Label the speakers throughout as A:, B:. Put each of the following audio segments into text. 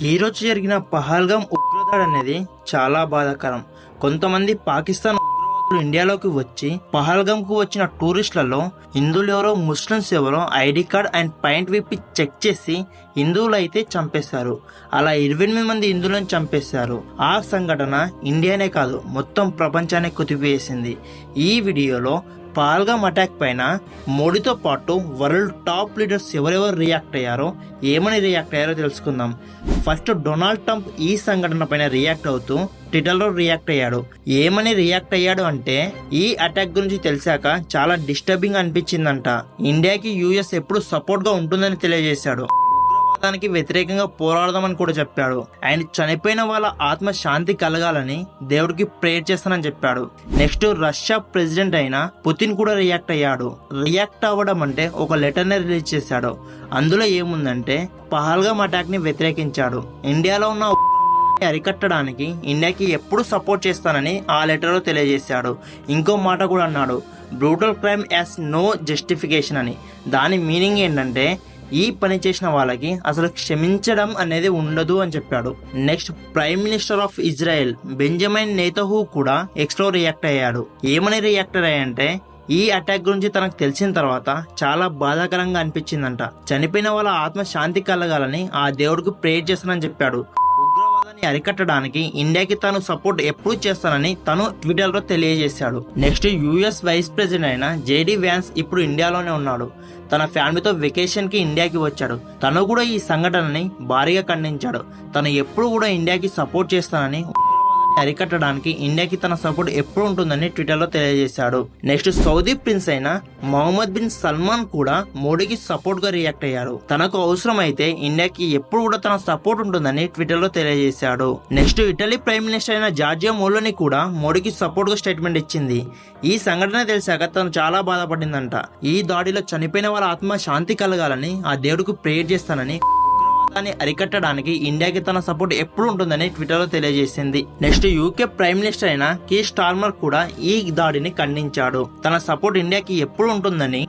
A: ఈ రోజు జరిగిన పహల్గామ్ ఉగ్రదాడి అనేది చాలా బాధాకరం. కొంతమంది పాకిస్తాన్ ఉగ్రవాదులు ఇండియాలోకి వచ్చి పహల్గామ్ కు వచ్చిన టూరిస్టులలో హిందువులు ఎవరో ముస్లిమ్స్ ఎవరో ఐడి కార్డ్ అండ్ పాయింట్ విప్పి చెక్ చేసి హిందువులు అయితే చంపేశారు. అలా 28 మంది హిందువులను చంపేశారు. ఆ సంఘటన ఇండియానే కాదు మొత్తం ప్రపంచాన్ని కుదిపేసింది. ఈ వీడియోలో పహల్గామ్ అటాక్ పైన మోడీతో పాటు వరల్డ్ టాప్ లీడర్స్ ఎవరెవరు రియాక్ట్ అయ్యారో, ఏమని రియాక్ట్ అయ్యారో తెలుసుకుందాం. ఫస్ట్ డొనాల్డ్ ట్రంప్ ఈ సంఘటన పైన రియాక్ట్ అవుతూ ట్విట్టర్లో రియాక్ట్ అయ్యాడు. ఏమని రియాక్ట్ అయ్యాడు అంటే, ఈ అటాక్ గురించి తెలిసాక చాలా డిస్టర్బింగ్ అనిపించిందంట. ఇండియాకి యూఎస్ ఎప్పుడు సపోర్ట్ గా ఉంటుందని తెలియజేశాడు. ఉగ్రవాదానికి వ్యతిరేకంగా పోరాడదామని కూడా చెప్పాడు. ఆయన చనిపోయిన వాళ్ళ ఆత్మ శాంతి కలగాలని దేవుడికి ప్రేయర్ చేస్తానని చెప్పాడు. నెక్స్ట్ రష్యా ప్రెసిడెంట్ అయిన పుతిన్ కూడా రియాక్ట్ అయ్యాడు. రియాక్ట్ అవ్వడం అంటే ఒక లెటర్ ని రిలీజ్ చేశాడు. అందులో ఏముందంటే పహల్గామ్ అటాక్ ని వ్యతిరేకించాడు. ఇండియాలో ఉన్న అరికట్టడానికి ఇండియాకి ఎప్పుడు సపోర్ట్ చేస్తానని ఆ లెటర్ లో తెలియజేశాడు. ఇంకో మాట కూడా అన్నాడు, brutal crime has no justification అని. దాని మీనింగ్ ఏంటంటే ఈ పని చేసిన వాళ్ళకి అసలు క్షమించడం అనేది ఉండదు అని చెప్పాడు. Next prime minister of Israel Benjamin Netanyahu కూడా ఎక్స్లో రియాక్ట్ అయ్యాడు. ఏమని రియాక్ట్ అయ్యాయంటే, ఈ అటాక్ గురించి తనకు తెలిసిన తర్వాత చాలా బాధాకరంగా అనిపించిందంట. చనిపోయిన వాళ్ళ ఆత్మ శాంతి కలగాలని ఆ దేవుడికి ప్రేయర్ చేస్తానని చెప్పాడు. ఉగ్రవాదాన్ని అరికట్టడానికి ఇండియాకి తాను సపోర్ట్ ఎప్పుడు చేస్తానని తను ట్విట్టర్ లో తెలియజేశాడు. నెక్స్ట్ యుఎస్ వైస్ ప్రెసిడెంట్ అయిన జేడీ వ్యాన్స్ ఇప్పుడు ఇండియాలోనే ఉన్నాడు. తన ఫ్యామిలీతో వెకేషన్ కి ఇండియాకి వచ్చాడు. తను కూడా ఈ సంఘటనని భారీగా ఖండించాడు. తను ఎప్పుడు కూడా ఇండియాకి సపోర్ట్ చేస్తానని, అరికట్టడానికి ఇండియాకి తన సపోర్ట్ ఎప్పుడు ఉంటుందని ట్విట్టర్ లో తెలియజేశాడు. నెక్స్ట్ సౌదీ ప్రిన్స్ అయిన మొహమ్మద్ బిన్ సల్మాన్ కూడా మోడీకి సపోర్ట్ గా రియాక్ట్ అయ్యారు. తనకు అవసరం అయితే ఇండియాకి ఎప్పుడు కూడా తన సపోర్ట్ ఉంటుందని ట్విట్టర్ లో తెలియజేశాడు. నెక్స్ట్ ఇటలీ ప్రైమ్ మినిస్టర్ అయిన జార్జియా మెలోని కూడా మోడీకి సపోర్ట్ గా స్టేట్మెంట్ ఇచ్చింది. ఈ సంఘటన తెలిసాక తను చాలా బాధపడిందంట. ఈ దాడిలో చనిపోయిన వాళ్ళ ఆత్మ శాంతి కలగాలని ఆ దేవుడికి ప్రేయర్ చేస్తానని, దాన్ని అరికట్టడానికి ఇండియాకి తన సపోర్ట్ ఎప్పుడు ఉంటుందని ట్విట్టర్ లో తెలియజేసింది. నెక్స్ట్ యూకే ప్రైమ్ మినిస్టర్ అయిన కీర్ స్టార్మర్ కూడా ఈ దాడిని ఖండించాడు. తన సపోర్ట్ ఇండియాకి ఎప్పుడు ఉంటుందని,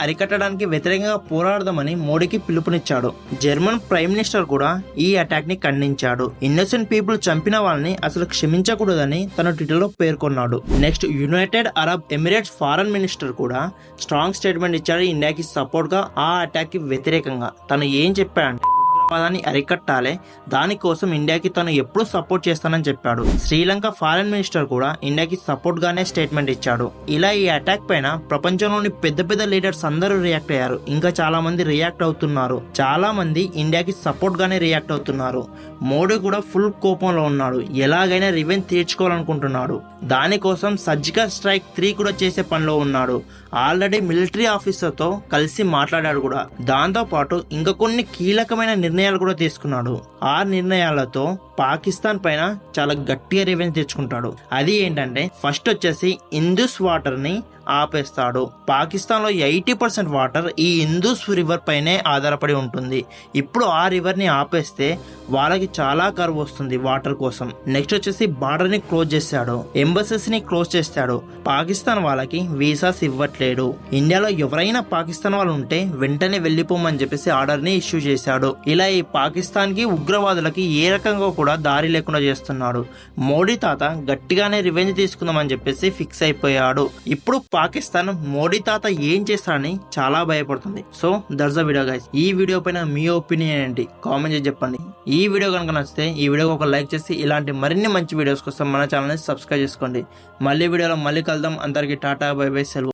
A: అరికట్టడానికి వ్యతిరేకంగా పోరాడదామని మోడీకి పిలుపునిచ్చాడు. జర్మన్ ప్రైమ్ మినిస్టర్ కూడా ఈ అటాక్ ని ఖండించాడు. ఇన్నోసెంట్ పీపుల్ చంపిన వాళ్ళని అసలు క్షమించకూడదని తన ట్విట్టర్ లో పేర్కొన్నాడు. Next United Arab Emirates foreign minister కూడా స్ట్రాంగ్ స్టేట్మెంట్ ఇచ్చాడు ఇండియాకి సపోర్ట్ గా ఆ అటాక్ కి వ్యతిరేకంగా. తను ఏం చెప్పాడంటే, ఉగ్రవాదాన్ని అరికట్టాలి, దానికోసం ఇండియాకి తను ఎప్పుడు సపోర్ట్ చేస్తానని చెప్పాడు. శ్రీలంక ఫారెన్ మినిస్టర్ కూడా ఇండియాకి సపోర్ట్ గానే స్టేట్మెంట్ ఇచ్చాడు. ఇలా ఈ అటాక్ పైన ప్రపంచంలోని పెద్ద పెద్ద లీడర్స్ అందరూ రియాక్ట్ అయ్యారు. ఇంకా చాలా మంది రియాక్ట్ అవుతున్నారు. చాలా మంది ఇండియాకి సపోర్ట్ గానే రియాక్ట్ అవుతున్నారు. మోడీ కూడా ఫుల్ కోపంలో ఉన్నాడు. ఎలాగైనా రివెంజ్ తీర్చుకోవాలనుకుంటున్నాడు. దానికోసం సర్జికల్ స్ట్రైక్ 3 కూడా చేసే పనిలో ఉన్నాడు. ఆల్రెడీ మిలిటరీ ఆఫీసర్ తో కలిసి మాట్లాడాడు కూడా. దాంతో పాటు ఇంకా కొన్ని కీలకమైన నిర్ణయాలు కూడా తీసుకున్నాడు. ఆ నిర్ణయాలతో పాకిస్తాన్ పైన చాలా గట్టిగా రివెంజ్ తెచ్చుకుంటాడు. అది ఏంటంటే, ఫస్ట్ వచ్చేసి ఇందూస్ వాటర్ ని ఆపేస్తాడు. పాకిస్తాన్ లో 80% వాటర్ ఈ ఇందూస్ రివర్ పైనే ఆధారపడి ఉంటుంది. ఇప్పుడు ఆ రివర్ ని ఆపేస్తే వాళ్ళకి చాలా కరువు వస్తుంది వాటర్ కోసం. నెక్స్ట్ వచ్చేసి బార్డర్ ని క్లోజ్ చేశాడు. ఎంబసీస్ ని క్లోజ్ చేస్తాడు. పాకిస్తాన్ వాళ్ళకి వీసాస్ ఇవ్వట్లేడు. ఇండియాలో ఎవరైనా పాకిస్తాన్ వాళ్ళు ఉంటే వెంటనే వెళ్లిపోమని చెప్పేసి ఆర్డర్ ని ఇష్యూ చేశాడు. ఇలా ఈ పాకిస్తాన్ కి ఉగ్రవాదులకి ఏ రకంగా కూడా దారి లేకుండా చేస్తున్నాడు. మోడీ తాత గట్టిగానే రివెంజ్ తీసుకుందామని చెప్పేసి ఫిక్స్ అయిపోయాడు. ఇప్పుడు పాకిస్తాన్ మోడీ తాత ఏం చేస్తాడని చాలా భయపడుతుంది. So that's the video guys. ఈ వీడియో పైన మీ ఒపీనియన్ ఏంటి కామెంట్ చేసి చెప్పండి. ఈ వీడియో కనుక నచ్చితే ఈ వీడియోకి ఒక లైక్ చేసి ఇలాంటి మరిన్ని మంచి వీడియోస్ కోసం మన ఛానల్ ని సబ్స్క్రైబ్ చేసుకోండి. మళ్ళీ వీడియోలో మళ్ళీ కలుద్దాం. అందరికీ టాటా బై బై సెలవు.